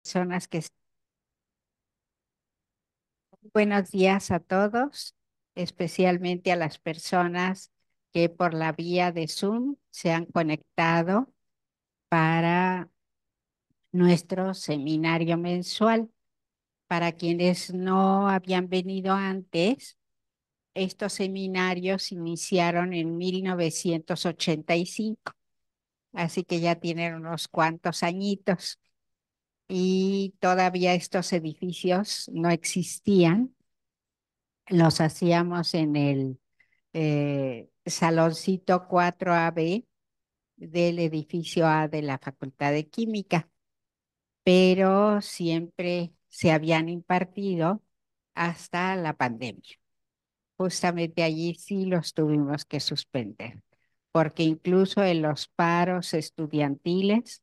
Personas que buenos días a todos, especialmente a las personas que por la vía de Zoom se han conectado para nuestro seminario mensual. Para quienes no habían venido antes, estos seminarios iniciaron en 1985, así que ya tienen unos cuantos añitos y todavía estos edificios no existían. Los hacíamos en el saloncito 4AB del edificio A de la Facultad de Química, pero siempre se habían impartido hasta la pandemia. Justamente allí sí los tuvimos que suspender, porque incluso en los paros estudiantiles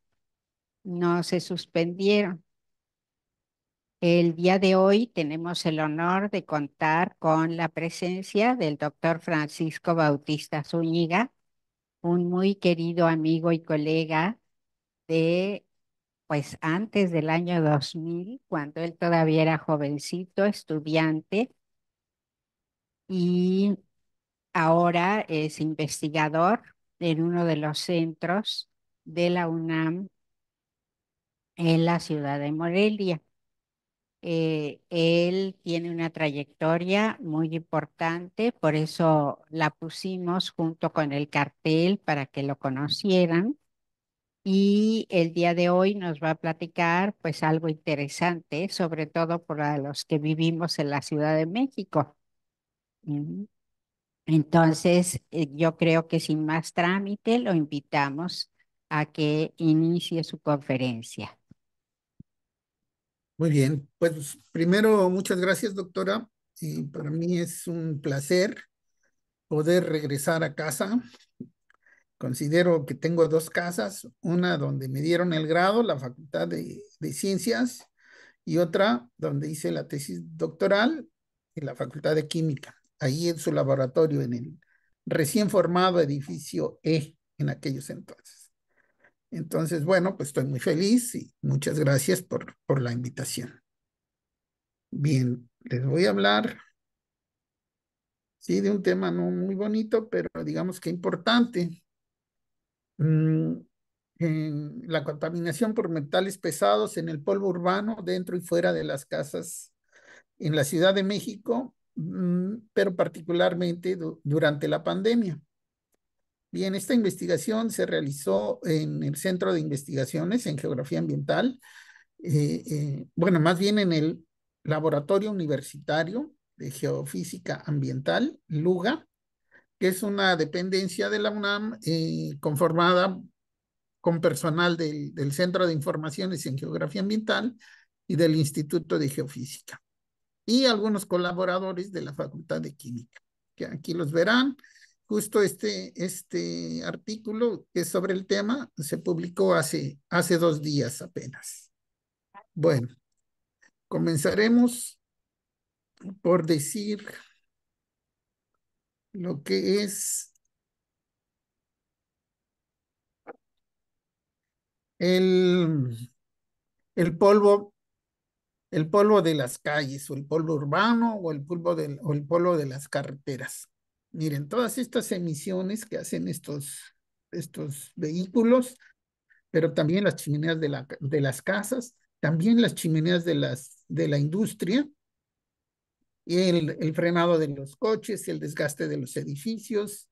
no se suspendieron. El día de hoy tenemos el honor de contar con la presencia del doctor Francisco Bautista Zúñiga, un muy querido amigo y colega de, pues antes del año 2000, cuando él todavía era jovencito, estudiante, y ahora es investigador en uno de los centros de la UNAM en la ciudad de Morelia. Él tiene una trayectoria muy importante, por eso la pusimos junto con el cartel para que lo conocieran. Y el día de hoy nos va a platicar pues algo interesante, sobre todo para los que vivimos en la Ciudad de México. Ujú. Entonces, yo creo que sin más trámite lo invitamos a que inicie su conferencia. Muy bien, pues primero muchas gracias, doctora. Y para mí es un placer poder regresar a casa. Considero que tengo dos casas, una donde me dieron el grado, la Facultad de Ciencias, y otra donde hice la tesis doctoral en la Facultad de Química, ahí en su laboratorio, en el recién formado edificio E en aquellos entonces. Entonces, bueno, pues estoy muy feliz y muchas gracias por la invitación. Bien, les voy a hablar, sí, de un tema no muy bonito, pero digamos que importante. Mm, en la contaminación por metales pesados en el polvo urbano, dentro y fuera de las casas en la Ciudad de México, pero particularmente durante la pandemia. Bien, esta investigación se realizó en el Centro de Investigaciones en Geografía Ambiental, bueno, más bien en el Laboratorio Universitario de Geofísica Ambiental, LUGA, que es una dependencia de la UNAM conformada con personal del Centro de Informaciones en Geografía Ambiental y del Instituto de Geofísica, y algunos colaboradores de la Facultad de Química, que aquí los verán. Justo este artículo que es sobre el tema se publicó hace 2 días apenas. Bueno, comenzaremos por decir lo que es el, el polvo, el polvo de las calles, o el polvo urbano, o el polvo de las carreteras. Miren, todas estas emisiones que hacen estos vehículos, pero también las chimeneas de las casas, también las chimeneas de la industria, y el frenado de los coches, el desgaste de los edificios,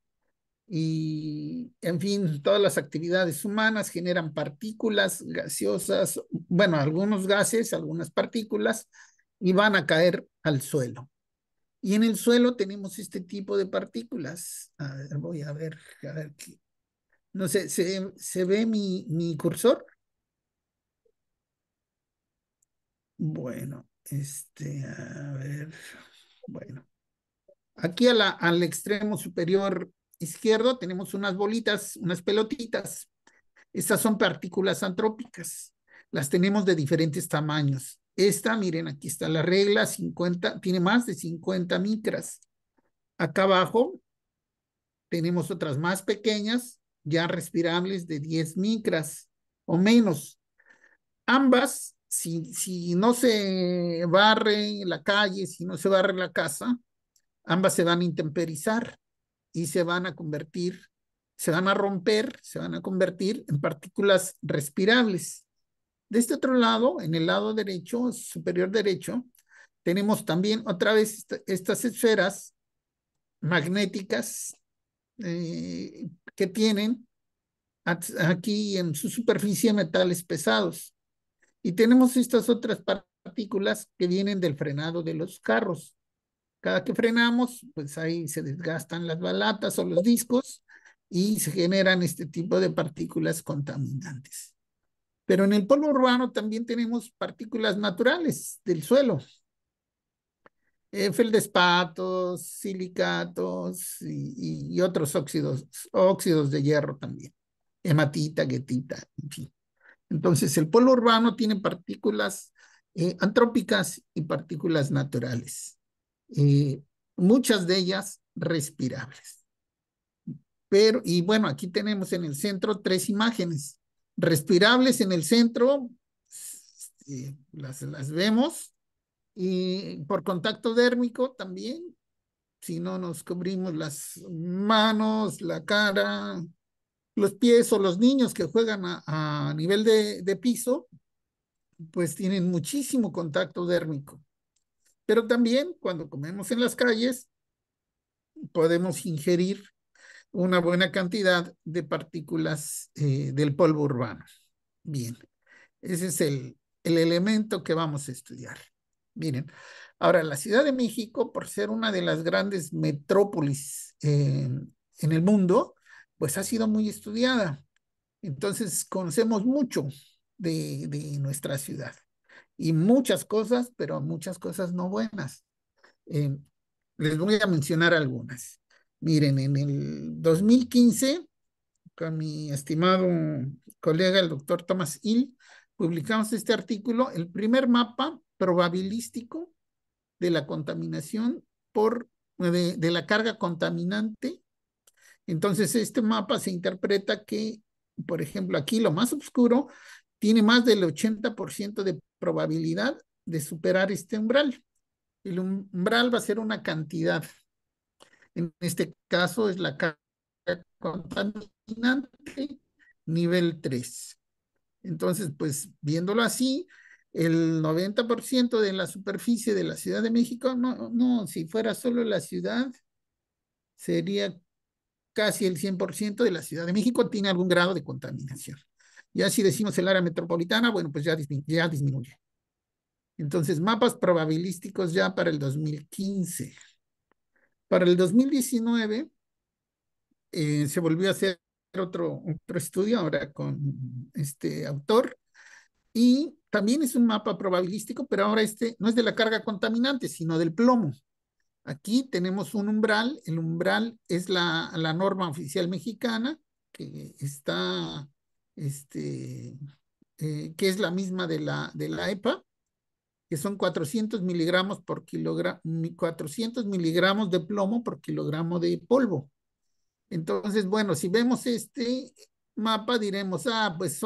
y en fin, todas las actividades humanas generan partículas gaseosas, bueno, algunos gases, algunas partículas, y van a caer al suelo. Y en el suelo tenemos este tipo de partículas. A ver, voy a ver qué. No sé, ¿se ve mi cursor? Bueno, a ver, bueno. Aquí al extremo superior izquierdo tenemos unas bolitas, unas pelotitas. Estas son partículas antrópicas. Las tenemos de diferentes tamaños. Esta, miren, aquí está la regla, 50, tiene más de 50 micras. Acá abajo tenemos otras más pequeñas, ya respirables, de 10 micras o menos. Ambas si no se barre la calle, si no se barre la casa, ambas se van a intemperizar y se van a convertir, se van a romper, se van a convertir en partículas respirables. De este otro lado, en el lado derecho, superior derecho, tenemos también otra vez estas esferas magnéticas que tienen aquí en su superficie metales pesados. Y tenemos estas otras partículas que vienen del frenado de los carros. Cada que frenamos, pues ahí se desgastan las balatas o los discos y se generan este tipo de partículas contaminantes. Pero en el polvo urbano también tenemos partículas naturales del suelo, feldespatos, silicatos y otros óxidos de hierro también, hematita, guetita, en fin. Entonces, el polvo urbano tiene partículas antrópicas y partículas naturales, eh, muchas de ellas respirables. Pero, y bueno, aquí tenemos en el centro tres imágenes. Respirables en el centro, las vemos, y por contacto dérmico también, si no nos cubrimos las manos, la cara, los pies o los niños que juegan a nivel de piso, pues tienen muchísimo contacto dérmico. Pero también cuando comemos en las calles, podemos ingerir una buena cantidad de partículas del polvo urbano. Bien, ese es el elemento que vamos a estudiar. Miren, ahora la Ciudad de México, por ser una de las grandes metrópolis en el mundo, pues ha sido muy estudiada. Entonces conocemos mucho de nuestra ciudad y muchas cosas, pero muchas cosas no buenas. Eh, Les voy a mencionar algunas. Miren, en el 2015, con mi estimado colega, el doctor Thomas Hill, publicamos este artículo, el primer mapa probabilístico de la contaminación de la carga contaminante. Entonces, este mapa se interpreta que, por ejemplo, aquí lo más oscuro tiene más del 80% de probabilidad de superar este umbral. El umbral va a ser una cantidad. En este caso es la carga contaminante nivel 3. Entonces, pues viéndolo así, el 90% de la superficie de la Ciudad de México, no, si fuera solo la ciudad, sería casi el 100% de la Ciudad de México tiene algún grado de contaminación. Ya si decimos el área metropolitana, bueno, pues ya disminuye. Entonces, mapas probabilísticos ya para el 2015. Para el 2019 se volvió a hacer otro estudio ahora con este autor y también es un mapa probabilístico, pero ahora este no es de la carga contaminante, sino del plomo. Aquí tenemos un umbral, el umbral es la norma oficial mexicana que está, este, que es la misma de la EPA, que son 400 miligramos por kilogramo, 400 miligramos de plomo por kilogramo de polvo. Entonces, bueno, si vemos este mapa, diremos, pues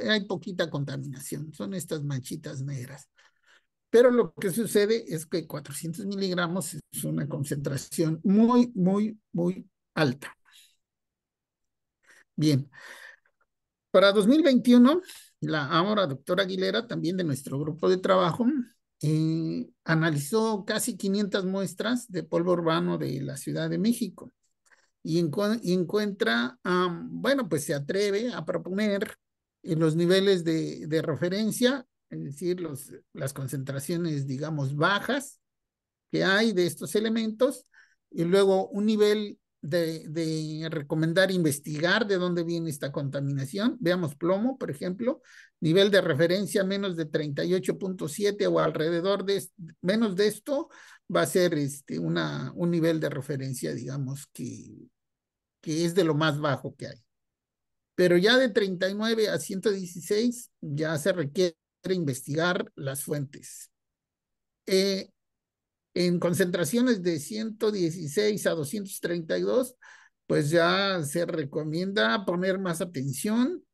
hay poquita contaminación, son estas manchitas negras. Pero lo que sucede es que 400 miligramos es una concentración muy, muy, muy alta. Bien, para 2021, la ahora doctora Aguilera, también de nuestro grupo de trabajo, analizó casi 500 muestras de polvo urbano de la Ciudad de México y encuentra, bueno, pues se atreve a proponer en los niveles de referencia, es decir, las concentraciones, digamos, bajas que hay de estos elementos, y luego un nivel de recomendar investigar de dónde viene esta contaminación. Veamos plomo, por ejemplo, nivel de referencia menos de 38.7 o alrededor de menos de esto, va a ser un nivel de referencia, digamos, que es de lo más bajo que hay. Pero ya de 39 a 116 ya se requiere investigar las fuentes. En concentraciones de 116 a 232, pues ya se recomienda poner más atención,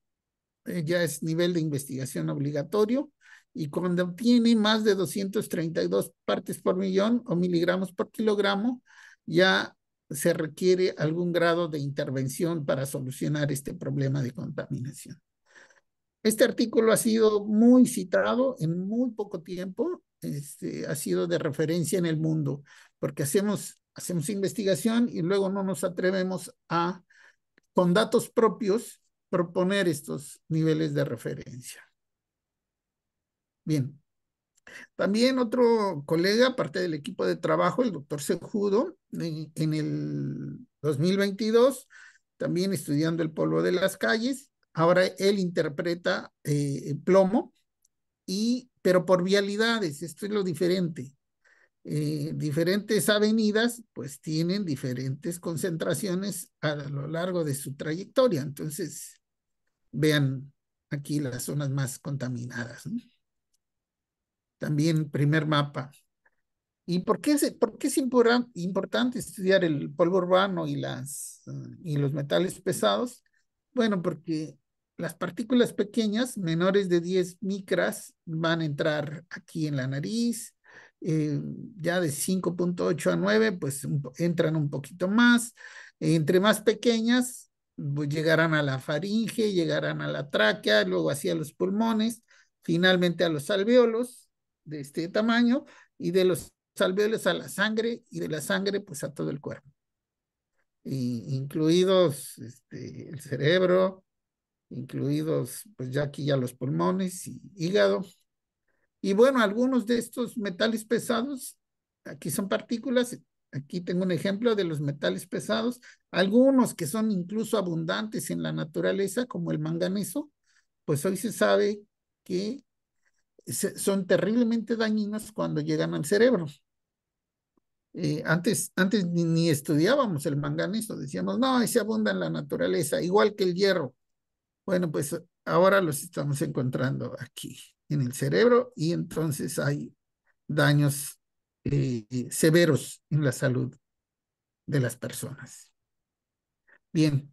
ya es nivel de investigación obligatorio, y cuando tiene más de 232 partes por millón o miligramos por kilogramo, ya se requiere algún grado de intervención para solucionar este problema de contaminación. Este artículo ha sido muy citado en muy poco tiempo, ha sido de referencia en el mundo, porque hacemos investigación y luego no nos atrevemos a, con datos propios, proponer estos niveles de referencia. Bien, también otro colega, parte del equipo de trabajo, el doctor Sejudo, en el 2022, también estudiando el polvo de las calles. Ahora él interpreta plomo, pero por vialidades, esto es lo diferente. Diferentes avenidas pues tienen diferentes concentraciones a lo largo de su trayectoria. Entonces, vean aquí las zonas más contaminadas, ¿no? También primer mapa. ¿Y por qué es importante estudiar el polvo urbano y los metales pesados? Bueno, porque las partículas pequeñas, menores de 10 micras, van a entrar aquí en la nariz. Ya de 5,8 a 9, pues entran un poquito más. Entre más pequeñas, pues llegarán a la faringe, llegarán a la tráquea, luego hacia los pulmones, finalmente a los alvéolos de este tamaño, y de los alvéolos a la sangre, y de la sangre pues a todo el cuerpo, incluidos el cerebro, incluidos pues ya aquí ya los pulmones y hígado. Y bueno, algunos de estos metales pesados, aquí son partículas, aquí tengo un ejemplo de los metales pesados, algunos que son incluso abundantes en la naturaleza, como el manganeso, pues hoy se sabe que son terriblemente dañinos cuando llegan al cerebro. Antes ni estudiábamos el manganeso, decíamos, no, ese abunda en la naturaleza, igual que el hierro. Bueno, pues ahora los estamos encontrando aquí en el cerebro y entonces hay daños severos en la salud de las personas. Bien,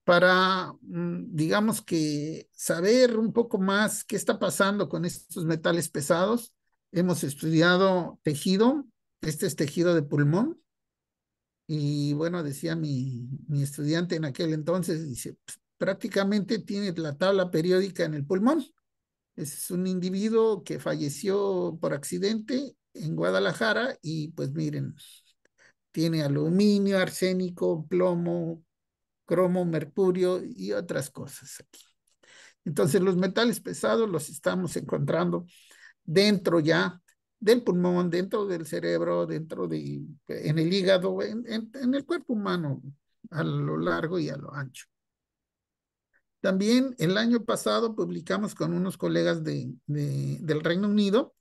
para, digamos que saber un poco más qué está pasando con estos metales pesados, hemos estudiado tejido, este es tejido de pulmón. Y bueno, decía mi estudiante en aquel entonces, dice, pues, prácticamente tiene la tabla periódica en el pulmón. Es un individuo que falleció por accidente en Guadalajara y pues miren, tiene aluminio, arsénico, plomo, cromo, mercurio y otras cosas aquí. Entonces los metales pesados los estamos encontrando dentro ya del pulmón, dentro del cerebro, en el hígado, en el cuerpo humano, a lo largo y a lo ancho. También el año pasado publicamos con unos colegas del Reino Unido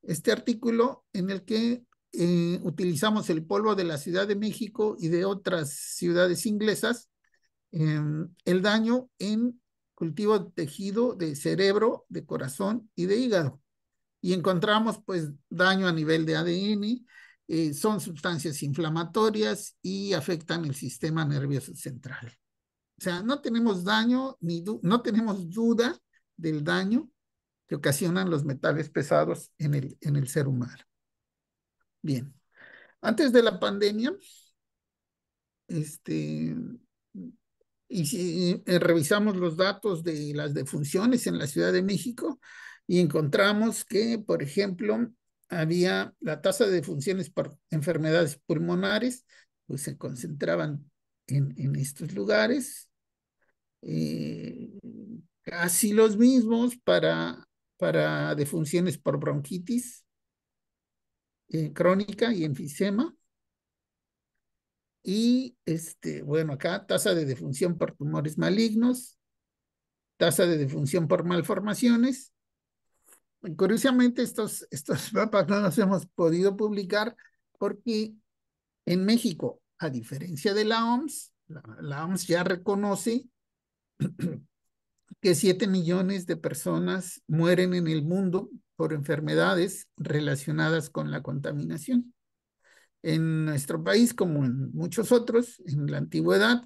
este artículo en el que utilizamos el polvo de la Ciudad de México y de otras ciudades inglesas, el daño en cultivo de tejido de cerebro, de corazón y de hígado. Y encontramos pues daño a nivel de ADN, son sustancias inflamatorias y afectan el sistema nervioso central. O sea, no tenemos daño, no tenemos duda del daño que ocasionan los metales pesados en el ser humano. Bien, antes de la pandemia, este, y si revisamos los datos de las defunciones en la Ciudad de México y encontramos que, por ejemplo, había la tasa de defunciones por enfermedades pulmonares, pues se concentraban en estos lugares, eh, casi los mismos para defunciones por bronquitis crónica y enfisema. Y bueno, acá tasa de defunción por tumores malignos, tasa de defunción por malformaciones. Curiosamente, estos mapas no los hemos podido publicar porque en México, a diferencia de la OMS, la OMS ya reconoce que 7 millones de personas mueren en el mundo por enfermedades relacionadas con la contaminación. En nuestro país, como en muchos otros, en la antigüedad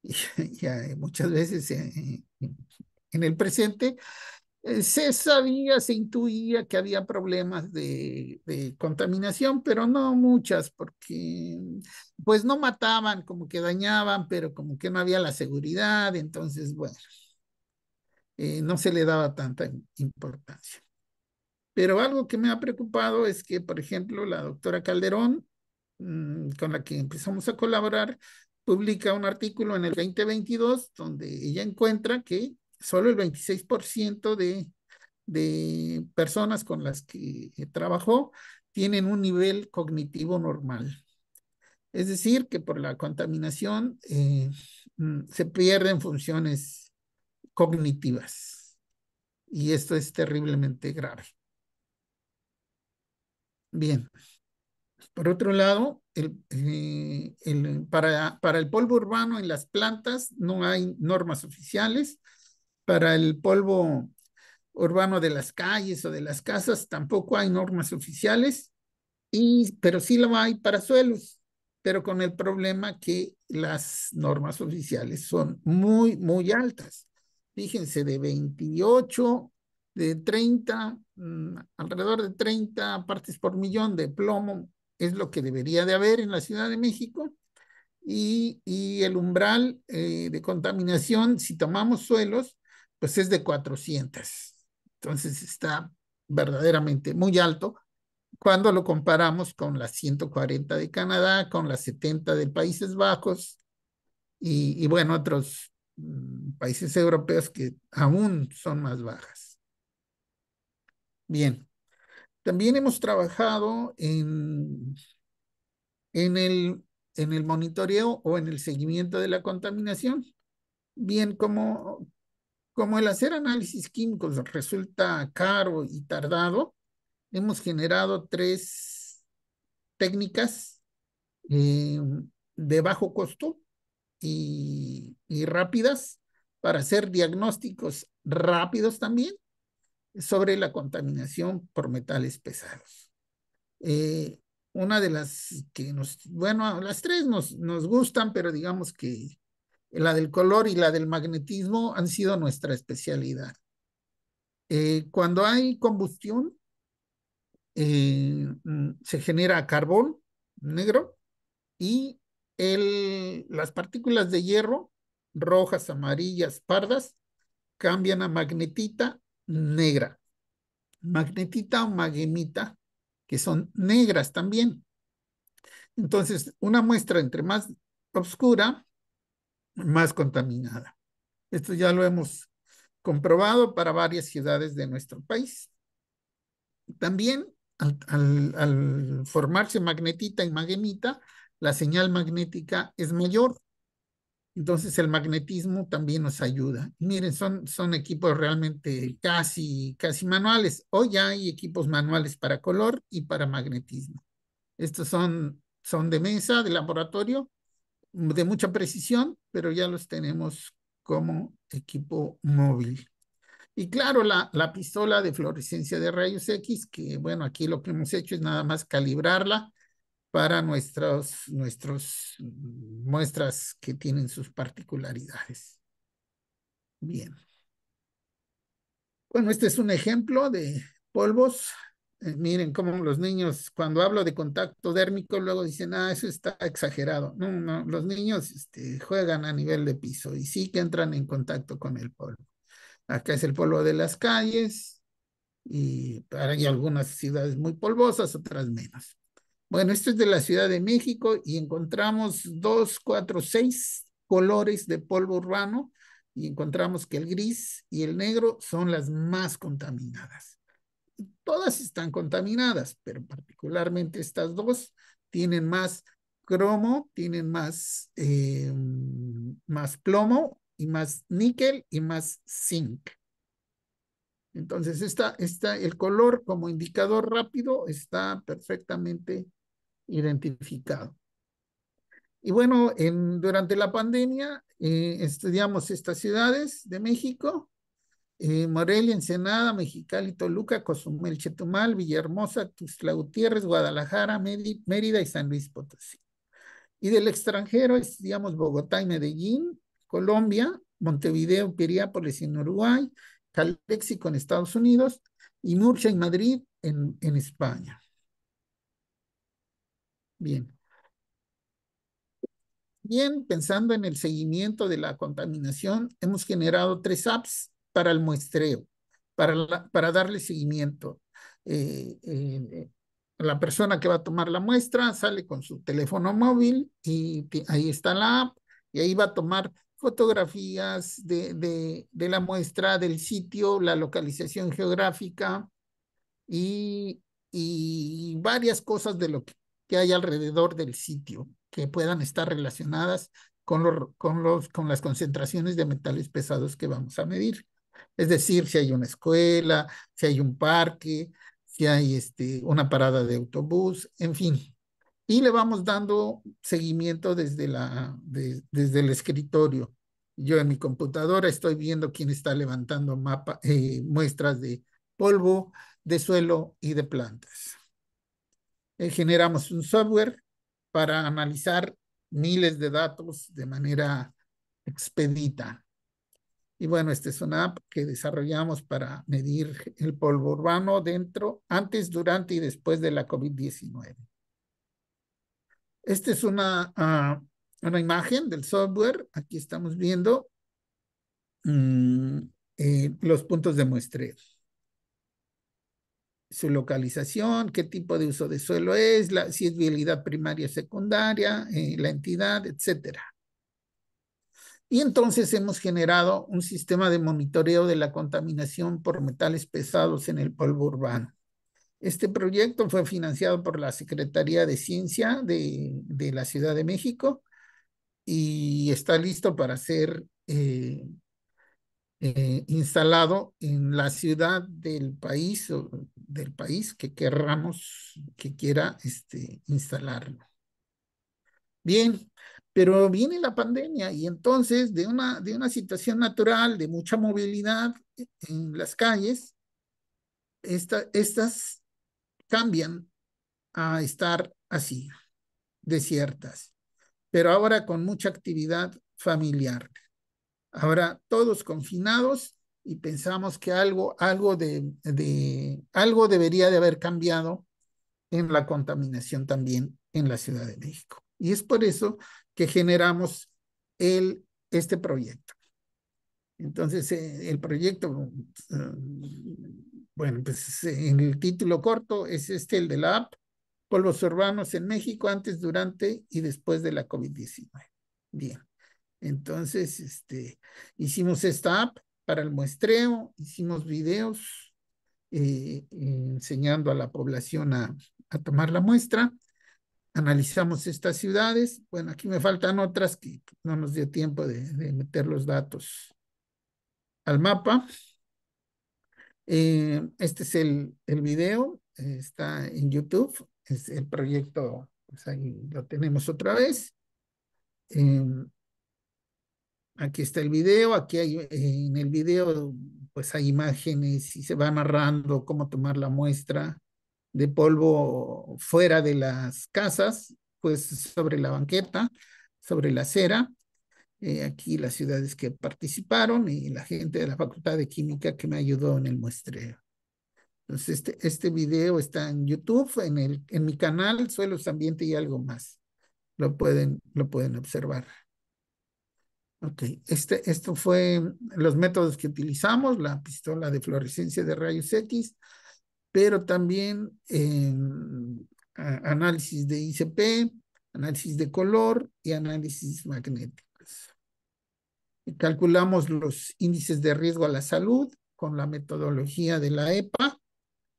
y muchas veces en el presente, Se sabía, se intuía que había problemas de contaminación, pero no muchas, porque pues no mataban, como que dañaban, pero como que no había la seguridad, entonces, bueno, no se le daba tanta importancia. Pero algo que me ha preocupado es que, por ejemplo, la doctora Calderón, con la que empezamos a colaborar, publica un artículo en el 2022 donde ella encuentra que solo el 26% de personas con las que trabajó tienen un nivel cognitivo normal. Es decir, que por la contaminación se pierden funciones cognitivas y esto es terriblemente grave. Bien, por otro lado, para el polvo urbano en las plantas no hay normas oficiales. Para el polvo urbano de las calles o de las casas tampoco hay normas oficiales. Pero sí lo hay para suelos, pero con el problema que las normas oficiales son muy, muy altas. Fíjense, de 28, de 30, alrededor de 30 partes por millón de plomo es lo que debería de haber en la Ciudad de México. Y el umbral de contaminación, si tomamos suelos, pues es de 400. Entonces está verdaderamente muy alto cuando lo comparamos con las 140 de Canadá, con las 70 de Países Bajos y bueno, otros países europeos que aún son más bajas. Bien, también hemos trabajado en el, en el monitoreo o en el seguimiento de la contaminación. Bien, como el hacer análisis químicos resulta caro y tardado, hemos generado tres técnicas eh, de bajo costo y rápidas para hacer diagnósticos rápidos también sobre la contaminación por metales pesados. Eh, una de las que bueno, las tres nos gustan, pero digamos que la del color y la del magnetismo han sido nuestra especialidad. Cuando hay combustión, se genera carbón negro y las partículas de hierro, rojas, amarillas, pardas, cambian a magnetita negra. Magnetita o magemita, que son negras también. Entonces, una muestra entre más oscura, más contaminada. Esto ya lo hemos comprobado para varias ciudades de nuestro país. También, al formarse magnetita y magemita, la señal magnética es mayor. Entonces el magnetismo también nos ayuda. Miren, son equipos realmente casi manuales. Hoy ya hay equipos manuales para color y para magnetismo. Estos son de mesa, de laboratorio, de mucha precisión, pero ya los tenemos como equipo móvil. Y claro, la pistola de fluorescencia de rayos X, que bueno, aquí lo que hemos hecho es nada más calibrarla para nuestros muestras que tienen sus particularidades. Bien. Bueno, este es un ejemplo de polvos. Miren cómo los niños, cuando hablo de contacto dérmico, luego dicen, eso está exagerado. No, no, los niños juegan a nivel de piso y sí que entran en contacto con el polvo. Acá es el polvo de las calles y hay algunas ciudades muy polvosas, otras menos. Bueno, esto es de la Ciudad de México y encontramos 2, 4, 6 colores de polvo urbano y encontramos que el gris y el negro son las más contaminadas. Todas están contaminadas, pero particularmente estas dos tienen más cromo, tienen más plomo y más níquel y más zinc. Entonces, el color como indicador rápido está perfectamente identificado. Y bueno, durante la pandemia estudiamos estas ciudades de México, Morelia, Ensenada, Mexicali, Toluca, Cozumel, Chetumal, Villahermosa, Tuxtla Gutiérrez, Guadalajara, Mérida y San Luis Potosí. Y del extranjero estudiamos Bogotá y Medellín, Colombia, Montevideo, Piriápolis en Uruguay, Calexico en Estados Unidos y Murcia y Madrid en España. Bien. Bien, pensando en el seguimiento de la contaminación, hemos generado 3 apps para el muestreo, para darle seguimiento. La persona que va a tomar la muestra sale con su teléfono móvil y ahí está la app y ahí va a tomar fotografías de la muestra, del sitio, la localización geográfica, y, y varias cosas de lo que hay alrededor del sitio que puedan estar relacionadas con las concentraciones de metales pesados que vamos a medir. Es decir, si hay una escuela, si hay un parque, si hay una parada de autobús, en fin. Y le vamos dando seguimiento desde el escritorio. Yo en mi computadora estoy viendo quién está levantando muestras de polvo, de suelo y de plantas. Generamos un software para analizar miles de datos de manera expedita. Y bueno, esta es una app que desarrollamos para medir el polvo urbano antes, durante y después de la COVID-19. Esta es una imagen del software. Aquí estamos viendo mm, los puntos de muestreo, su localización, qué tipo de uso de suelo es, si es vialidad primaria o secundaria, la entidad, etcétera. Y entonces hemos generado un sistema de monitoreo de la contaminación por metales pesados en el polvo urbano. Este proyecto fue financiado por la Secretaría de Ciencia de la Ciudad de México y está listo para ser instalado en la ciudad del país que querramos, que quiera instalarlo. Bien, pero viene la pandemia y entonces de una situación natural de mucha movilidad en las calles, estas cambian a estar así, desiertas, pero ahora con mucha actividad familiar. Ahora todos confinados y pensamos que algo debería de haber cambiado en la contaminación también en la Ciudad de México. Y es por eso que generamos este proyecto. Entonces, el proyecto, bueno, pues en el título corto es el de la app, polvos urbanos en México antes, durante y después de la COVID-19. Bien. Entonces, hicimos esta app para el muestreo, hicimos videos enseñando a la población a tomar la muestra, analizamos estas ciudades. Bueno, aquí me faltan otras que no nos dio tiempo de meter los datos al mapa. Este es el video, está en YouTube, es el proyecto, pues ahí lo tenemos otra vez. Eh, Aquí está el video, aquí hay, en el video pues hay imágenes y se va narrando cómo tomar la muestra de polvo fuera de las casas, pues sobre la banqueta, sobre la acera. Aquí las ciudades que participaron y la gente de la Facultad de Química que me ayudó en el muestreo. Entonces, este video está en YouTube, en mi canal, Suelos, Ambiente y algo más. Lo pueden observar. Ok, esto fue los métodos que utilizamos, la pistola de fluorescencia de rayos X, pero también análisis de ICP, análisis de color y análisis magnéticos. Y calculamos los índices de riesgo a la salud con la metodología de la EPA,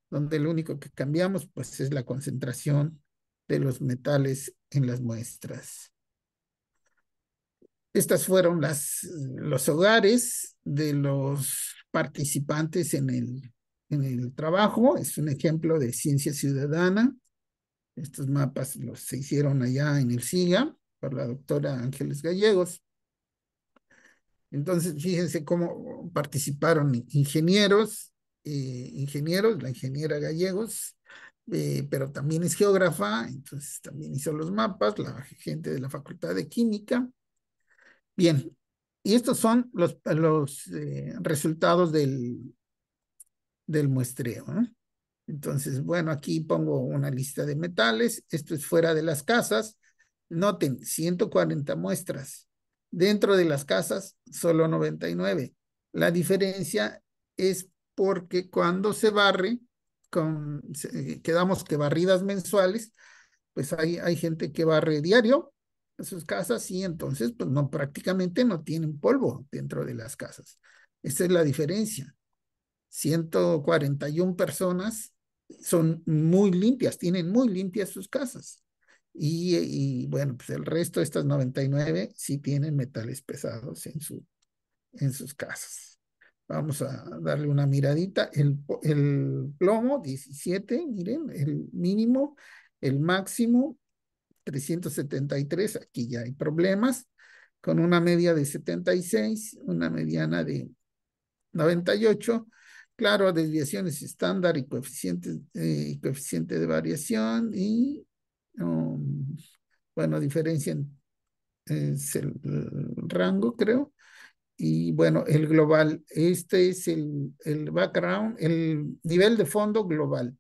donde lo único que cambiamos pues, es la concentración de los metales en las muestras. Estas fueron los hogares de los participantes en el trabajo. Es un ejemplo de ciencia ciudadana. Estos mapas se hicieron allá en el SIGA por la doctora Ángeles Gallegos. Entonces, fíjense cómo participaron ingenieros, la ingeniera Gallegos, pero también es geógrafa, entonces también hizo los mapas, la gente de la Facultad de Química. Bien, Y estos son los resultados del muestreo, ¿no? Entonces, bueno, aquí pongo una lista de metales. Esto es fuera de las casas. Noten, 140 muestras. Dentro de las casas, solo 99. La diferencia es porque cuando se barre, quedamos que barridas mensuales, pues hay gente que barre diario a sus casas y entonces, pues no, prácticamente no tienen polvo dentro de las casas. Esa es la diferencia. 141 personas son muy limpias, tienen muy limpias sus casas. Bueno, pues el resto de estas 99 sí tienen metales pesados en sus casas. Vamos a darle una miradita. El plomo, 17, miren, el mínimo, el máximo, 373. Aquí ya hay problemas, con una media de 76, una mediana de 98. Claro, desviaciones estándar y coeficiente de variación um, bueno, diferencian es el rango, creo. Y bueno, el global, este es el background, el nivel de fondo global,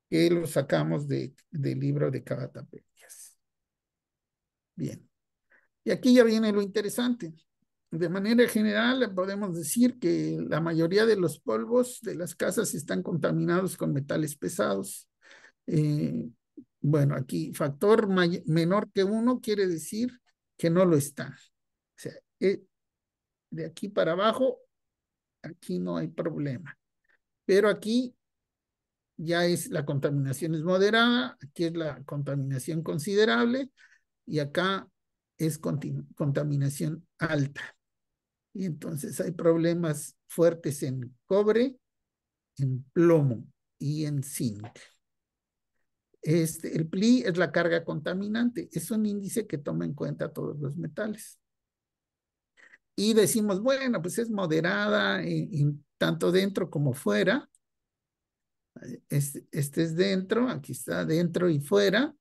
que lo sacamos del libro de Cavatapellas. Bien, y aquí ya viene lo interesante. De manera general, podemos decir que la mayoría de los polvos de las casas están contaminados con metales pesados. Eh, bueno, aquí factor menor que 1 quiere decir que no lo están. O sea, de aquí para abajo, aquí no hay problema. Pero aquí ya es la contaminación es moderada, aquí es la contaminación considerable y acá es contaminación alta. Y entonces hay problemas fuertes en cobre, en plomo y en zinc. El PLI es la carga contaminante, es un índice que toma en cuenta todos los metales. Y decimos, bueno, pues es moderada tanto dentro como fuera. Este es dentro, aquí está dentro y fuera.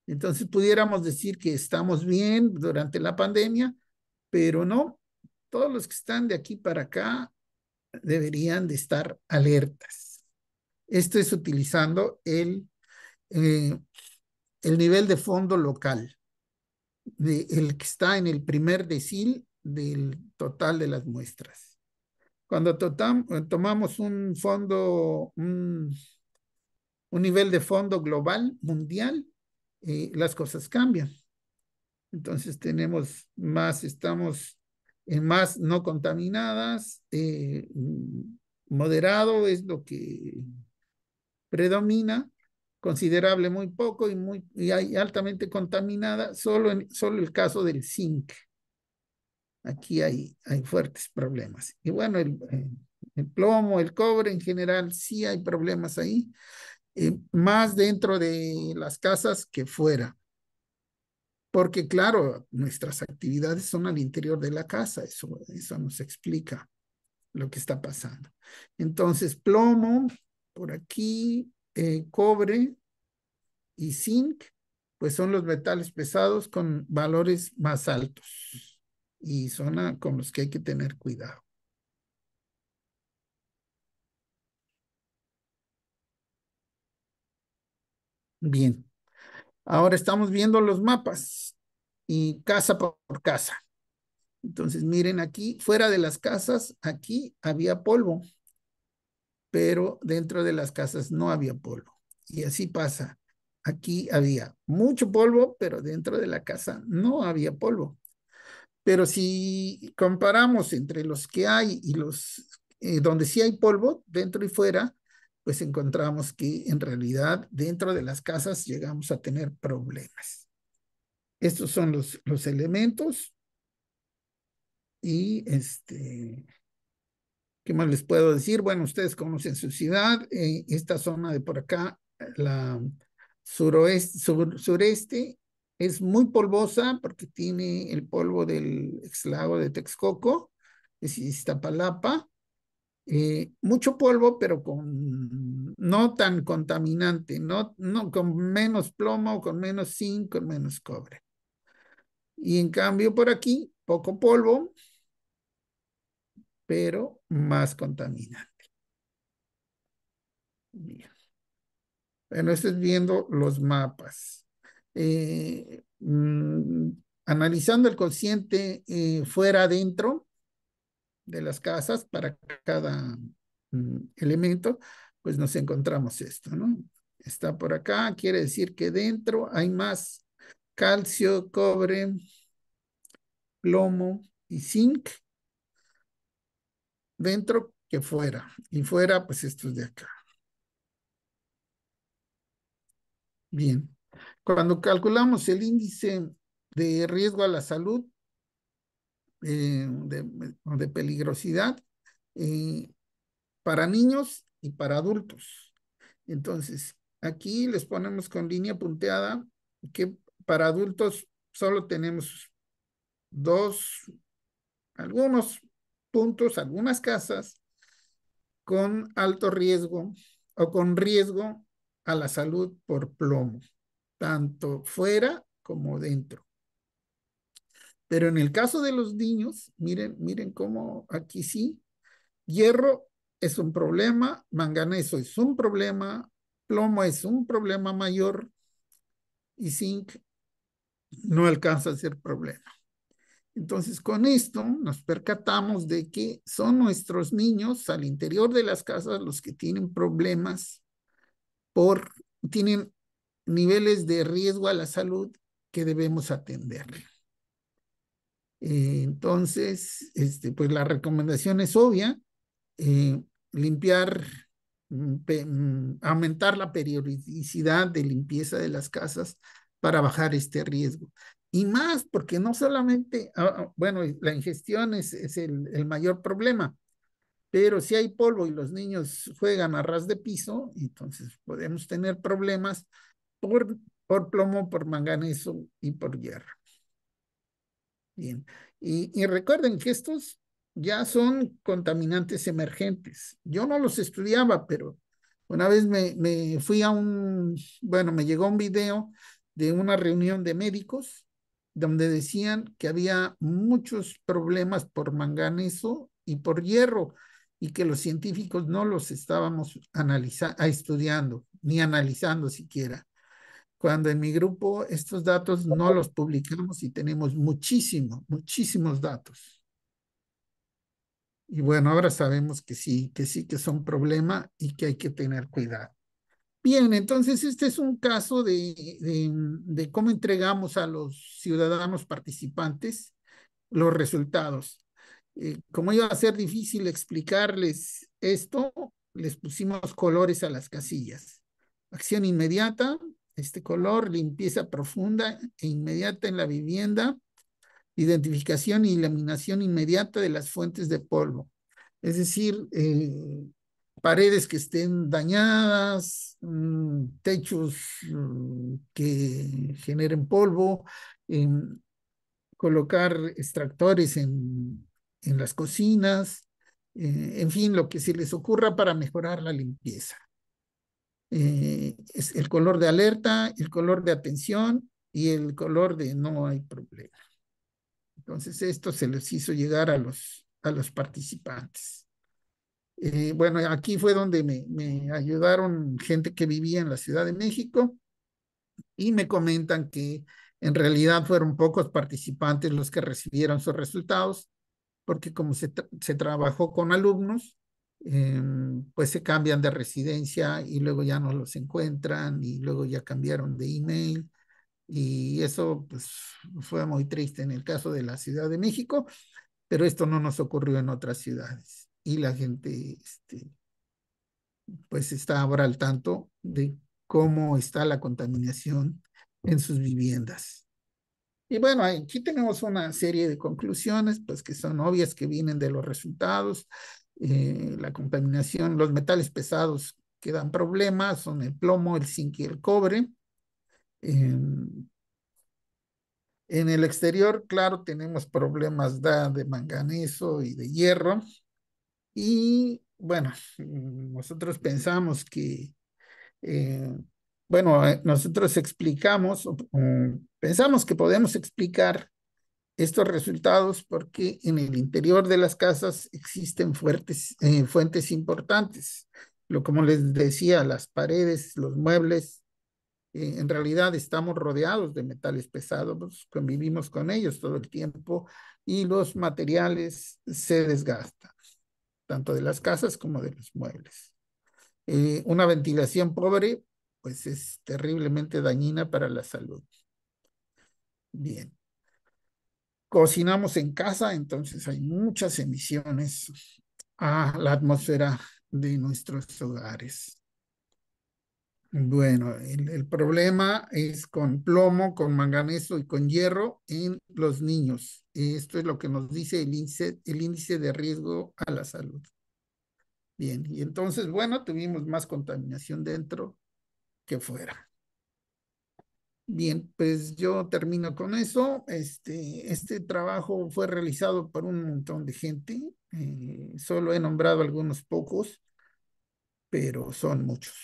Entonces pudiéramos decir que estamos bien durante la pandemia, pero no, todos los que están de aquí para acá deberían de estar alertas. Esto es utilizando eh, el nivel de fondo local, el que está en el primer decil del total de las muestras. Cuando tomamos un nivel de fondo global, mundial, las cosas cambian. Entonces tenemos más, estamos en más no contaminadas, moderado es lo que predomina, considerable muy poco y hay altamente contaminada, solo el caso del zinc. Aquí hay fuertes problemas. Y bueno, el plomo, el cobre en general, sí hay problemas ahí, más dentro de las casas que fuera. Porque claro, nuestras actividades son al interior de la casa, eso nos explica lo que está pasando. Entonces, plomo, por aquí, cobre y zinc, pues son los metales pesados con valores más altos y son con los que hay que tener cuidado. Bien, ahora estamos viendo los mapas y casa por casa. Entonces, miren aquí, fuera de las casas, aquí había polvo, pero dentro de las casas no había polvo. Y así pasa. Aquí había mucho polvo, pero dentro de la casa no había polvo. Pero si comparamos entre los que hay y los donde sí hay polvo, dentro y fuera, pues encontramos que en realidad dentro de las casas llegamos a tener problemas. Estos son los elementos y ¿qué más les puedo decir? Bueno, ustedes conocen su ciudad, esta zona de por acá, la sureste, es muy polvosa porque tiene el polvo del ex lago de Texcoco, es Iztapalapa, mucho polvo, pero no tan contaminante, no con menos plomo, con menos zinc, con menos cobre. Y en cambio por aquí poco polvo, pero más contaminante. Bien. Bueno, esto es viendo los mapas. Eh, mm, Analizando el cociente fuera adentro de las casas para cada elemento, pues nos encontramos esto, ¿no? Está por acá, quiere decir que dentro hay más calcio, cobre, plomo y zinc dentro que fuera. Y fuera, pues estos de acá. Bien. Cuando calculamos el índice de riesgo a la salud, de peligrosidad, eh, para niños y para adultos. Entonces, aquí les ponemos con línea punteada que para adultos solo tenemos dos, algunos puntos, algunas casas con alto riesgo o con riesgo a la salud por plomo, tanto fuera como dentro. Pero en el caso de los niños, miren cómo aquí sí, hierro es un problema, manganeso es un problema, plomo es un problema mayor y zinc no alcanza a ser problema. Entonces, con esto nos percatamos de que son nuestros niños al interior de las casas los que tienen problemas por, tienen niveles de riesgo a la salud que debemos atender. Entonces, pues la recomendación es obvia, eh, limpiar, aumentar la periodicidad de limpieza de las casas para bajar este riesgo. Y más porque no solamente, bueno, la ingestión es el mayor problema, pero si hay polvo y los niños juegan a ras de piso, entonces podemos tener problemas por, por plomo, por manganeso y por hierro. Bien. Y recuerden que estos ya son contaminantes emergentes. Yo no los estudiaba, pero una vez me fui a bueno, me llegó un video de una reunión de médicos donde decían que había muchos problemas por manganeso y por hierro y que los científicos no los estábamos estudiando, ni analizando siquiera, cuando en mi grupo estos datos no los publicamos y tenemos muchísimos datos. Y bueno, ahora sabemos que sí que son problema y que hay que tener cuidado. Bien, entonces este es un caso de cómo entregamos a los ciudadanos participantes los resultados. Como iba a ser difícil explicarles esto, les pusimos colores a las casillas. Acción inmediata, este color, limpieza profunda e inmediata en la vivienda, identificación y eliminación inmediata de las fuentes de polvo. Es decir, paredes que estén dañadas, techos que generen polvo, colocar extractores en las cocinas, en fin, lo que se les ocurra para mejorar la limpieza. Es el color de alerta, el color de atención y el color de no hay problema. Entonces, esto se les hizo llegar a los participantes. Bueno, aquí fue donde me ayudaron gente que vivía en la Ciudad de México y me comentan que en realidad fueron pocos participantes los que recibieron sus resultados, porque como se trabajó con alumnos, pues se cambian de residencia y luego ya no los encuentran y luego ya cambiaron de email y eso pues fue muy triste en el caso de la Ciudad de México, pero esto no nos ocurrió en otras ciudades y la gente pues está ahora al tanto de cómo está la contaminación en sus viviendas. Y bueno, aquí tenemos una serie de conclusiones, pues que son obvias, que vienen de los resultados. La contaminación, los metales pesados que dan problemas son el plomo, el zinc y el cobre. En el exterior, claro, tenemos problemas de manganeso y de hierro. Y bueno, nosotros pensamos que eh, bueno, nosotros explicamos, pensamos que podemos explicar estos resultados porque en el interior de las casas existen fuentes importantes. Como les decía, las paredes, los muebles, en realidad estamos rodeados de metales pesados, convivimos con ellos todo el tiempo y los materiales se desgastan, tanto de las casas como de los muebles. Una ventilación pobre, pues es terriblemente dañina para la salud. Bien. Cocinamos en casa, entonces hay muchas emisiones a la atmósfera de nuestros hogares. Bueno, el problema es con plomo, con manganeso y con hierro en los niños. Esto es lo que nos dice el índice de riesgo a la salud. Bien, y entonces, bueno, tuvimos más contaminación dentro que fuera. Bien, pues yo termino con eso. Este trabajo fue realizado por un montón de gente. Solo he nombrado algunos pocos, pero son muchos.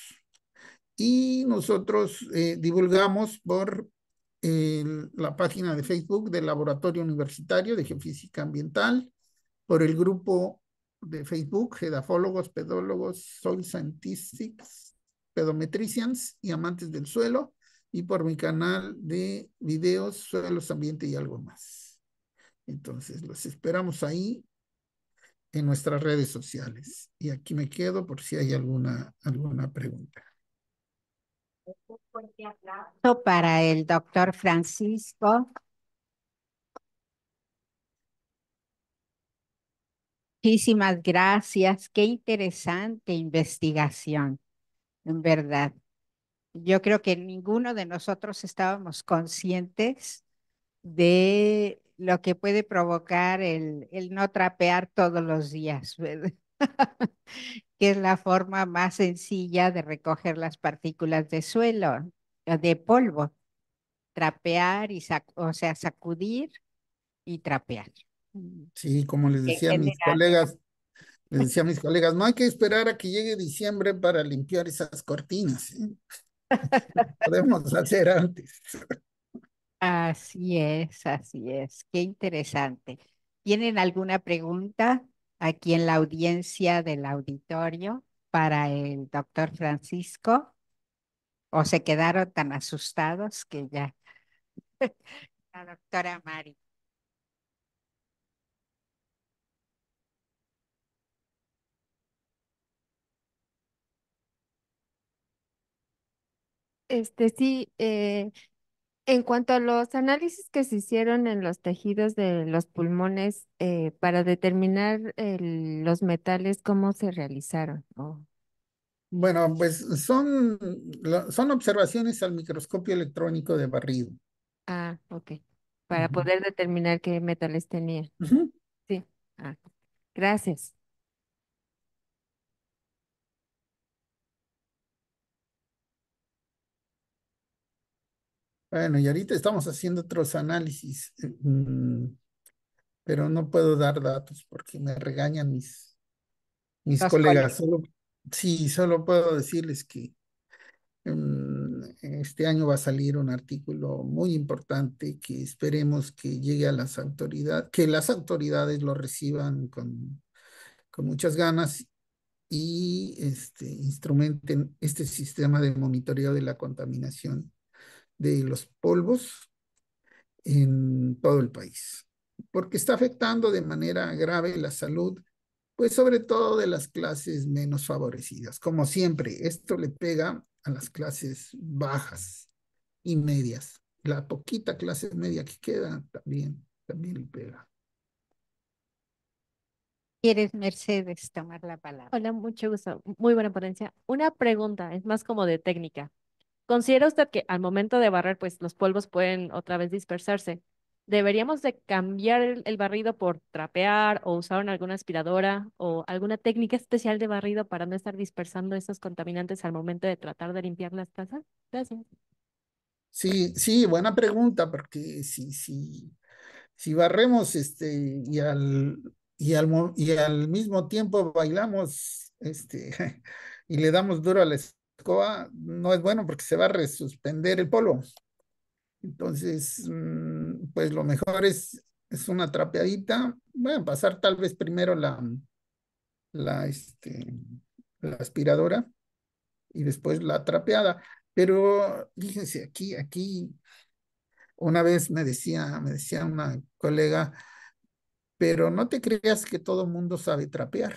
Y nosotros divulgamos por la página de Facebook del Laboratorio Universitario de Geofísica Ambiental, por el grupo de Facebook Gedafólogos, Pedólogos, Soil Scientists, Pedometricians y Amantes del Suelo, y por mi canal de videos Suelos, Ambiente y algo más. Entonces, los esperamos ahí en nuestras redes sociales. Y aquí me quedo por si hay alguna pregunta. Un fuerte aplauso para el doctor Francisco. Muchísimas gracias. Qué interesante investigación, en verdad. Yo creo que ninguno de nosotros estábamos conscientes de lo que puede provocar el no trapear todos los días, ¿verdad? Que es la forma más sencilla de recoger las partículas de suelo, de polvo. Trapear o sea, sacudir y trapear. Mm. Sí, como En general. les decía a mis colegas, no hay que esperar a que llegue diciembre para limpiar esas cortinas, ¿eh? Podemos hacer antes. Así es, así es. Qué interesante. ¿Tienen alguna pregunta aquí en la audiencia del auditorio para el doctor Francisco? ¿O se quedaron tan asustados que ya? La doctora Mari. Sí, en cuanto a los análisis que se hicieron en los tejidos de los pulmones para determinar los metales, ¿cómo se realizaron? Oh, Bueno, pues son observaciones al microscopio electrónico de barrido. ah, ok. Para Ujú, poder determinar qué metales tenía. ujú. Sí. Ah, gracias. Bueno, y ahorita estamos haciendo otros análisis, pero no puedo dar datos porque me regañan mis Los colegas. colegas. Sí, solo puedo decirles que este año va a salir un artículo muy importante que esperemos que llegue a las autoridades, que las autoridades lo reciban con muchas ganas y instrumenten este sistema de monitoreo de la contaminación de los polvos en todo el país, porque está afectando de manera grave la salud, pues sobre todo de las clases menos favorecidas. Como siempre, esto le pega a las clases bajas y medias. La poquita clase media que queda también le pega. ¿Quieres, Mercedes, tomar la palabra? Hola, mucho gusto. Muy buena ponencia. Una pregunta, es más como de técnica. ¿Considera usted que al momento de barrer, pues los polvos pueden otra vez dispersarse? ¿Deberíamos de cambiar el barrido por trapear o usar alguna aspiradora o alguna técnica especial de barrido para no estar dispersando esos contaminantes al momento de tratar de limpiar las casas? Gracias. Sí, sí, buena pregunta, porque si barremos y al mismo tiempo bailamos y le damos duro a la escoba, no es bueno porque se va a resuspender el polvo. Entonces, pues lo mejor es es una trapeadita. Voy a pasar tal vez primero la, este, la aspiradora y después la trapeada. Pero fíjense, aquí una vez me decía una colega, pero no te creas que todo mundo sabe trapear.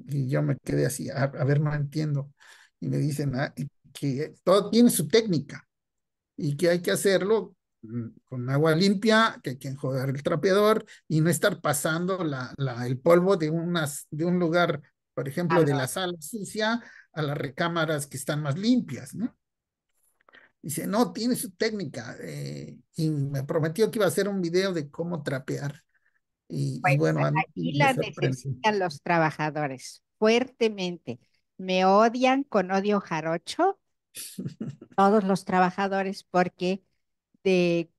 Y yo me quedé así, a ver, no entiendo. Y me dicen y que todo tiene su técnica y que hay que hacerlo con agua limpia, que hay que enjuagar el trapeador y no estar pasando el polvo de un lugar, por ejemplo, de la sala sucia a las recámaras que están más limpias, ¿no? Dice, no, tiene su técnica. Y me prometió que iba a hacer un video de cómo trapear. Y Pues bueno, a mí sí aquí me la sorprendió. necesitan los trabajadores fuertemente. Me odian con odio jarocho todos los trabajadores porque de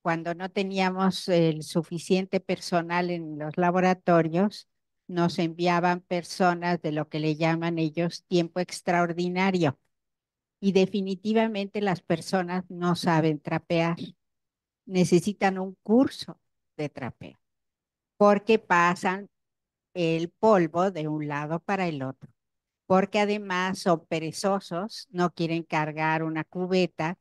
cuando no teníamos el suficiente personal en los laboratorios, nos enviaban personas de lo que le llaman ellos tiempo extraordinario. Y definitivamente las personas no saben trapear, necesitan un curso de trapeo, porque pasan el polvo de un lado para el otro, porque además son perezosos, no quieren cargar una cubeta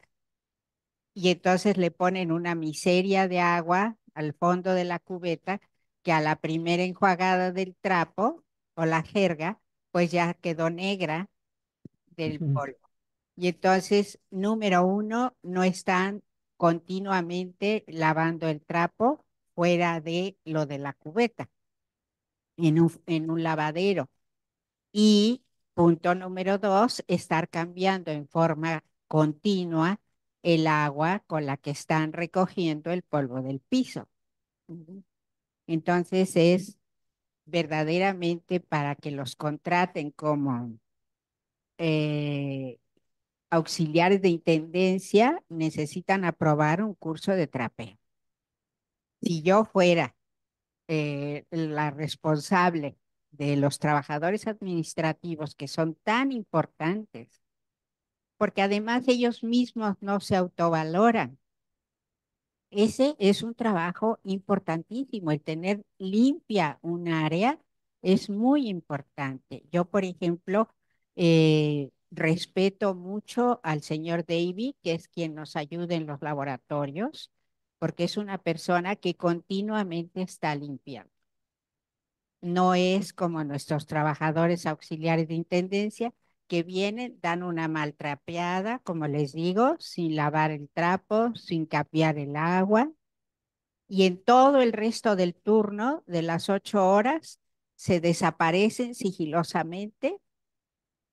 y entonces le ponen una miseria de agua al fondo de la cubeta que a la primera enjuagada del trapo o la jerga, pues ya quedó negra del Ujú. polvo. Y entonces, número uno, no están continuamente lavando el trapo fuera de lo de la cubeta, en un lavadero. Y punto número dos, estar cambiando en forma continua el agua con la que están recogiendo el polvo del piso. Ujú. Entonces es verdaderamente para que los contraten como eh, auxiliares de intendencia, necesitan aprobar un curso de trapeo. Si yo fuera la responsable de los trabajadores administrativos que son tan importantes, porque además ellos mismos no se autovaloran. Ese es un trabajo importantísimo, el tener limpia un área es muy importante. Yo, por ejemplo, respeto mucho al señor David, que es quien nos ayuda en los laboratorios, porque es una persona que continuamente está limpiando. No es como nuestros trabajadores auxiliares de intendencia que vienen, dan una maltrapeada, como les digo, sin lavar el trapo, sin capear el agua, y en todo el resto del turno de las 8 horas se desaparecen sigilosamente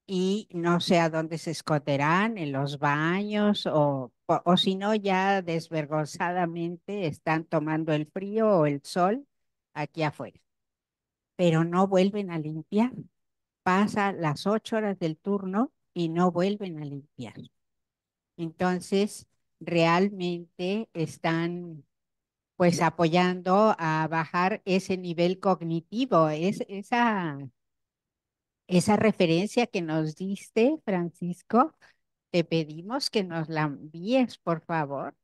y no sé a dónde se esconderán, en los baños o si no, ya desvergonzadamente están tomando el frío o el sol aquí afuera, pero no vuelven a limpiar. Pasa las 8 horas del turno y no vuelven a limpiar. Entonces, realmente están pues apoyando a bajar ese nivel cognitivo. Esa referencia que nos diste, Francisco, te pedimos que nos la envíes, por favor.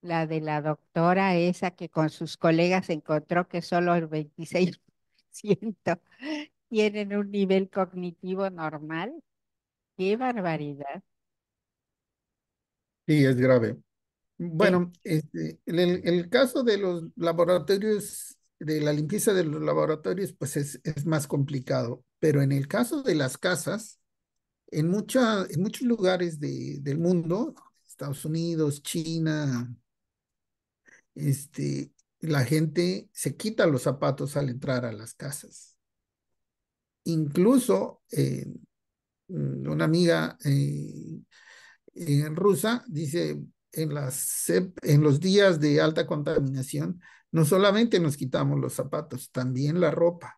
La de la doctora esa que con sus colegas encontró que solo el 26% tienen un nivel cognitivo normal. ¡Qué barbaridad! Sí, es grave. Eh, Bueno, el caso de los laboratorios, de la limpieza de los laboratorios, pues es más complicado. Pero en el caso de las casas, en muchos lugares del mundo, Estados Unidos, China, la gente se quita los zapatos al entrar a las casas. Incluso una amiga rusa dice, en los días de alta contaminación, no solamente nos quitamos los zapatos, también la ropa.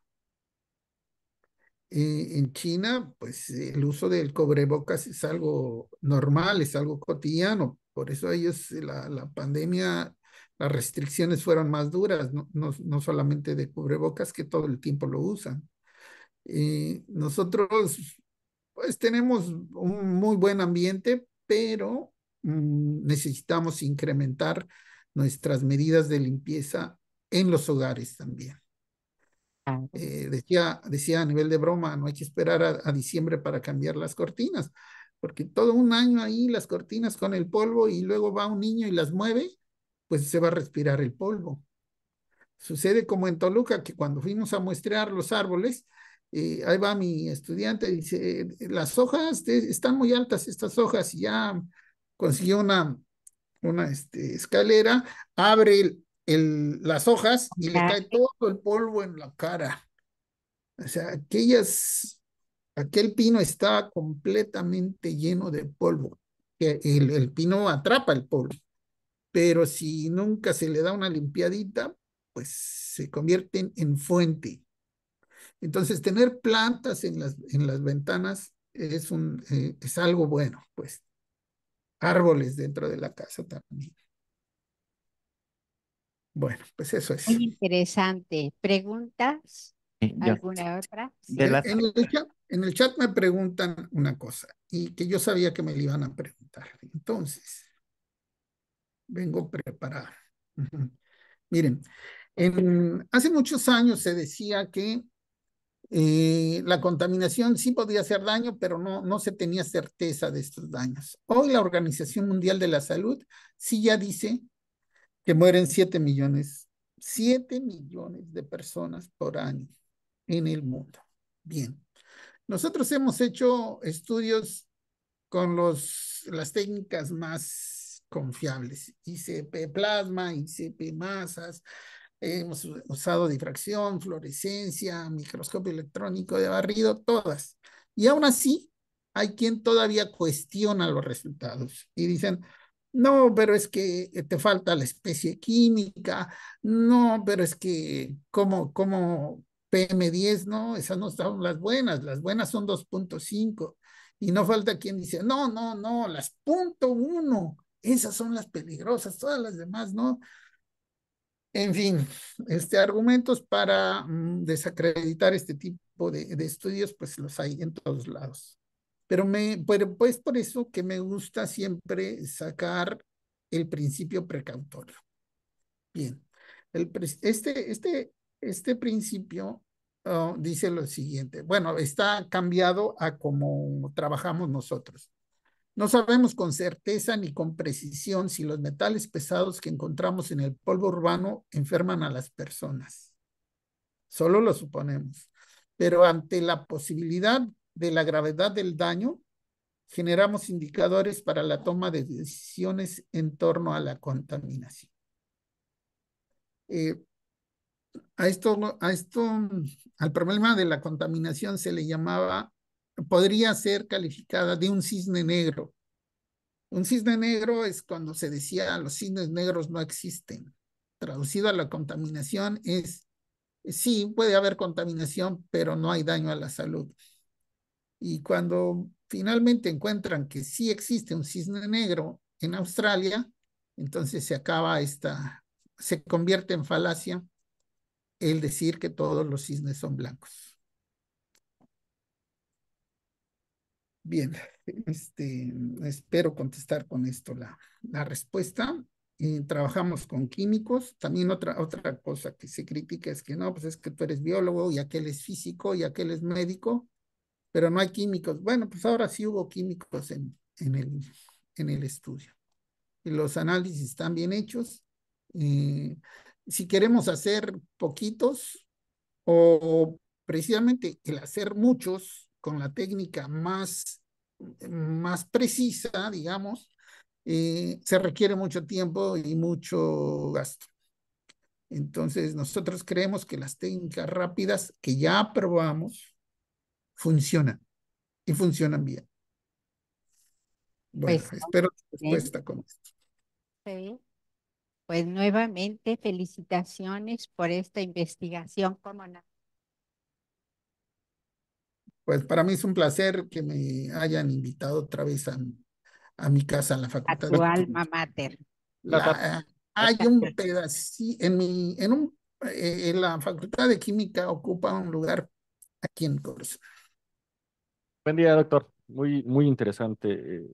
En China, pues el uso del cubrebocas es algo normal, es algo cotidiano. Por eso ellos, la pandemia, las restricciones fueron más duras, no solamente de cubrebocas, que todo el tiempo lo usan. Nosotros, pues tenemos un muy buen ambiente, pero necesitamos incrementar nuestras medidas de limpieza en los hogares también. Ah, Decía a nivel de broma, no hay que esperar a diciembre para cambiar las cortinas, porque todo un año ahí las cortinas con el polvo y luego va un niño y las mueve, pues se va a respirar el polvo. Sucede como en Toluca, que cuando fuimos a muestrear los árboles, ahí va mi estudiante y dice, las hojas están muy altas, estas hojas, y ya consiguió una escalera, abre las hojas y le ya, cae todo el polvo en la cara. O sea, aquel pino está completamente lleno de polvo. Que el pino atrapa el polvo, pero si nunca se le da una limpiadita, pues se convierten en fuente. Entonces, tener plantas en las ventanas es algo bueno, pues árboles dentro de la casa también. Bueno, pues eso es. muy interesante. ¿Preguntas? Ya, ¿Alguna otra? de Sí. las, En el chat me preguntan una cosa y que yo sabía que me la iban a preguntar. Entonces, vengo preparado. Ujú. Miren, hace muchos años se decía que la contaminación sí podía hacer daño, pero no se tenía certeza de estos daños. Hoy la Organización Mundial de la Salud sí ya dice que mueren 7 millones de personas por año en el mundo. Bien, nosotros hemos hecho estudios con las técnicas más confiables, ICP plasma, ICP masas, hemos usado difracción, fluorescencia, microscopio electrónico de barrido, todas. Y aún así, hay quien todavía cuestiona los resultados y dicen, no, pero es que te falta la especie química, no, pero es que como PM10, no, esas no son las buenas son 2.5. Y no falta quien dice, no, las .1, esas son las peligrosas, todas las demás, ¿no? En fin, argumentos para desacreditar este tipo de estudios, pues los hay en todos lados. Pero pues por eso que me gusta siempre sacar el principio precautorio. Bien, este principio dice lo siguiente. Bueno, está cambiado a cómo trabajamos nosotros. No sabemos con certeza ni con precisión si los metales pesados que encontramos en el polvo urbano enferman a las personas. Solo lo suponemos. Pero ante la posibilidad de la gravedad del daño, generamos indicadores para la toma de decisiones en torno a la contaminación. Eh, al problema de la contaminación se le llamaba, podría ser calificada de un cisne negro. Un cisne negro es cuando se decía los cisnes negros no existen. Traducido a la contaminación es, sí, puede haber contaminación, pero no hay daño a la salud. Y cuando finalmente encuentran que sí existe un cisne negro en Australia, entonces se convierte en falacia el decir que todos los cisnes son blancos. Bien, espero contestar con esto la respuesta. Trabajamos con químicos. También otra cosa que se critica es que no, pues es que tú eres biólogo y aquel es físico y aquel es médico, pero no hay químicos. Bueno, pues ahora sí hubo químicos en el estudio. Y los análisis están bien hechos. Si queremos hacer poquitos o precisamente el hacer muchos con la técnica más precisa, digamos, se requiere mucho tiempo y mucho gasto. Entonces, nosotros creemos que las técnicas rápidas que ya probamos funcionan y funcionan bien. Bueno, Pues, espero la bien, respuesta con esto. sí. Pues nuevamente felicitaciones por esta investigación. ¿Cómo no? Pues para mí es un placer que me hayan invitado otra vez a mi casa, a la A Facultad tu de alma Química. mater. doctor, Hay un pedacito, en la Facultad de Química ocupa un lugar aquí en Corzo. buen día, doctor. Muy, muy interesante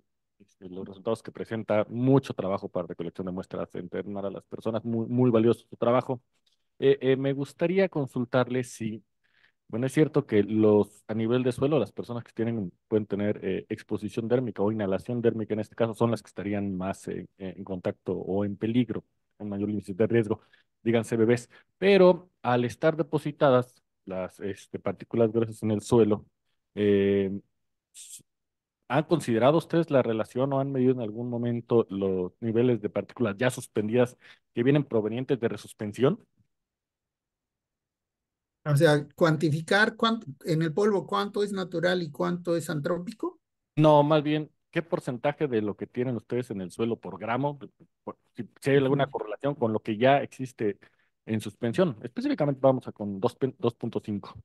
los resultados que presenta, mucho trabajo para recolección de muestras, entrenar a las personas, muy, muy valioso su trabajo. Me gustaría consultarle si, bueno, es cierto que a nivel de suelo, las personas que pueden tener exposición dérmica o inhalación dérmica en este caso son las que estarían más en contacto o en peligro, en mayor índice de riesgo, díganse bebés, pero al estar depositadas las partículas gruesas en el suelo, eh, s- ¿han considerado ustedes la relación o han medido en algún momento los niveles de partículas ya suspendidas que vienen provenientes de resuspensión? O sea, cuantificar en el polvo cuánto es natural y cuánto es antrópico. No, más bien, ¿qué porcentaje de lo que tienen ustedes en el suelo por gramo, si hay alguna Ujú. correlación con lo que ya existe en suspensión? Específicamente vamos a con 2.5.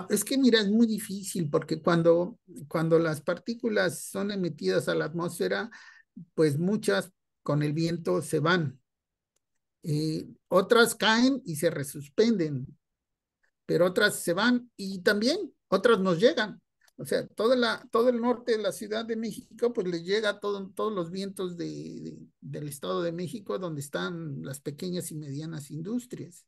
Es que mira, es muy difícil porque cuando las partículas son emitidas a la atmósfera, pues muchas con el viento se van. Otras caen y se resuspenden, pero otras se van y también otras nos llegan. O sea, todo el norte de la Ciudad de México, pues le llega todos los vientos del Estado de México, donde están las pequeñas y medianas industrias.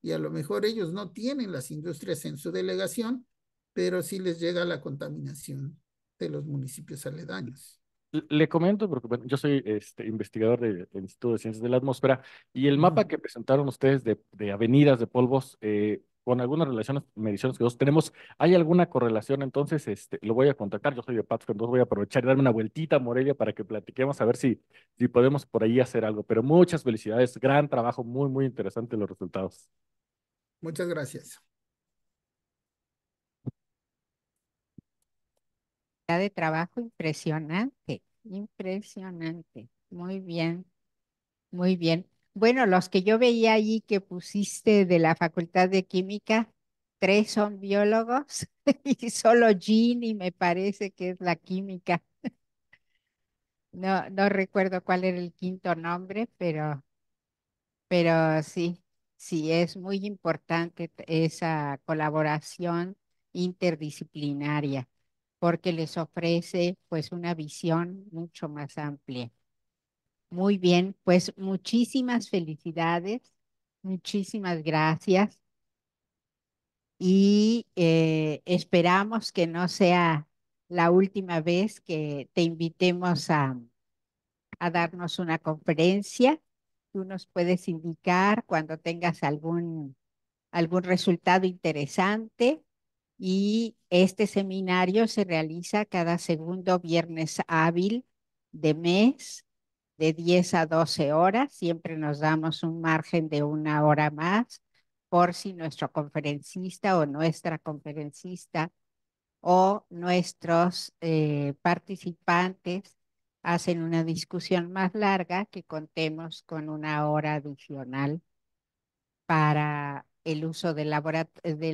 Y a lo mejor ellos no tienen las industrias en su delegación, pero sí les llega la contaminación de los municipios aledaños. Le comento porque bueno, yo soy investigador del Instituto de Ciencias de la Atmósfera y el Ujú. mapa que presentaron ustedes de avenidas de polvos con algunas relaciones, mediciones que nosotros tenemos, ¿hay alguna correlación? Entonces, lo voy a contactar, yo soy de Pátzcuaro, entonces voy a aprovechar y darme una vueltita a Morelia para que platiquemos a ver si podemos por ahí hacer algo. Pero muchas felicidades, gran trabajo, muy, muy interesante los resultados. Muchas gracias. De trabajo impresionante, impresionante. Muy bien, muy bien. Bueno, los que yo veía allí que pusiste de la Facultad de Química, tres son biólogos y solo Ginny me parece que es la química. No, no recuerdo cuál era el quinto nombre, pero sí, sí, es muy importante esa colaboración interdisciplinaria porque les ofrece pues una visión mucho más amplia. Muy bien, pues muchísimas felicidades, muchísimas gracias y esperamos que no sea la última vez que te invitemos a darnos una conferencia. Tú nos puedes indicar cuando tengas algún resultado interesante y este seminario se realiza cada segundo viernes hábil de mes de 10 a 12 horas. Siempre nos damos un margen de una hora más por si nuestro conferencista o nuestra conferencista o nuestros participantes hacen una discusión más larga, que contemos con una hora adicional para el uso del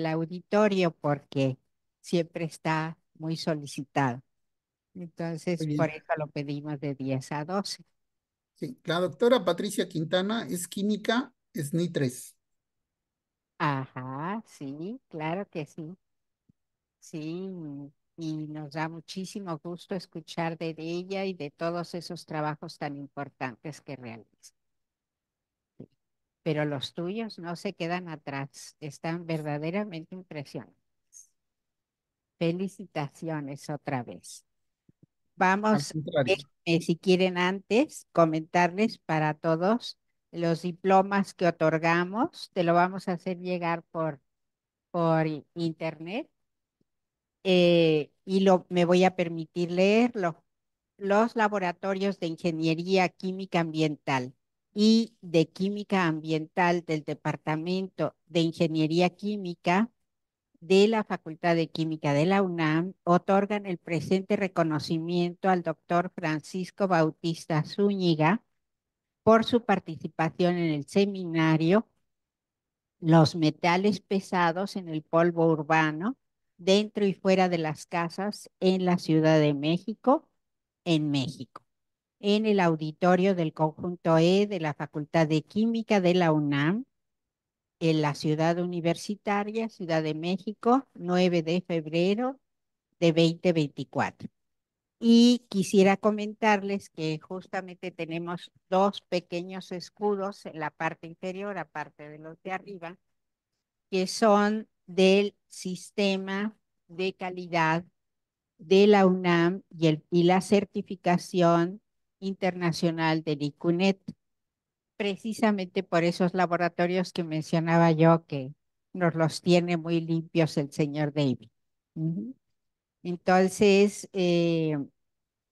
auditorio porque siempre está muy solicitado. Muy Entonces, por bien. eso lo pedimos de 10 a 12. Sí, la doctora Patricia Quintana es química, es NI3. Ajá, sí, claro que sí. Sí, y nos da muchísimo gusto escuchar de ella y de todos esos trabajos tan importantes que realiza. Pero los tuyos no se quedan atrás, están verdaderamente impresionantes. Felicitaciones otra vez. Al Vamos, contrario. si quieren antes, comentarles para todos los diplomas que otorgamos, te lo vamos a hacer llegar por internet me voy a permitir leerlo. Los laboratorios de Ingeniería Química Ambiental y de Química Ambiental del Departamento de Ingeniería Química de la Facultad de Química de la UNAM otorgan el presente reconocimiento al doctor Francisco Bautista Zúñiga por su participación en el seminario Los metales pesados en el polvo urbano, dentro y fuera de las casas en la Ciudad de México, en México, en el auditorio del Conjunto E de la Facultad de Química de la UNAM, en la Ciudad Universitaria, Ciudad de México, 9 de febrero de 2024. Y quisiera comentarles que justamente tenemos dos pequeños escudos en la parte inferior, aparte de los de arriba, que son del sistema de calidad de la UNAM y la certificación internacional del ICUNET, precisamente por esos laboratorios que mencionaba yo, que nos los tiene muy limpios el señor David. Ujú. Entonces,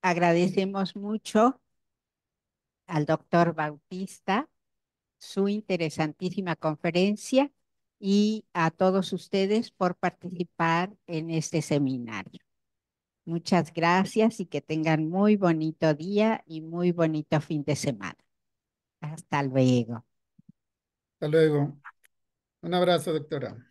agradecemos mucho al doctor Bautista su interesantísima conferencia y a todos ustedes por participar en este seminario. Muchas gracias y que tengan muy bonito día y muy bonito fin de semana. Hasta luego. Hasta luego. Un abrazo, doctora.